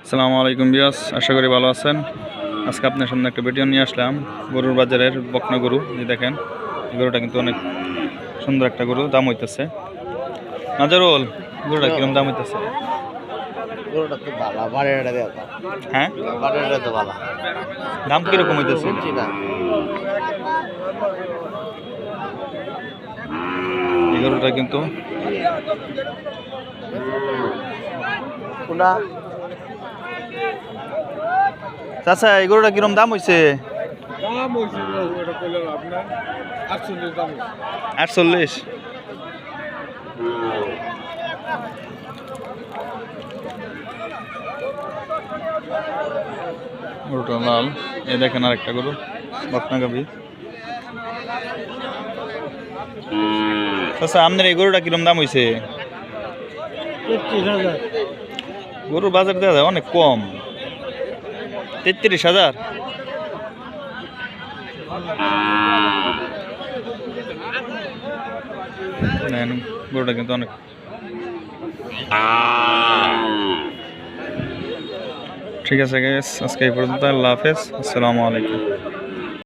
আসসালামু আলাইকুম বিয়াস, আশা করি ভালো আছেন। আজকে আপনার সামনে একটা ভিডিও নিয়ে আসলাম গরুর বাজারের বকনা গরু। যে দেখেন এই গরুটা কিন্তু অনেক সুন্দর একটা গরু, দাম হইতেছে। নাজারুল, গরুটা কিরকম দাম হইতেছে? গরুটা তো ভালো, বাড়িটা দেওয়া হ্যাঁ, বাড়িটা তো ভালো। দাম কিরকম হইতেছে? শুনছি না এই গরুটা কিন্তু কোনটা চাচা, এই গরুটা কিরকম দাম হইছে? দাম হয়েছে এটা করলেন আপনার 48 দাম হয়েছে। 48। গরুটা লাল। এই দেখেন আরেকটা গরু, বকনা গাভী। চাচা, আপনার এই গরুটা কিরকম দাম হইছে? 33,000। গরুর বাজার দেওয়া যায় অনেক কম, 33,000। গরুটা কিন্তু অনেক। ঠিক আছে গাইস, আজকে এই পর্যন্ত। আল্লাহ হাফেজ, আসসালামু আলাইকুম।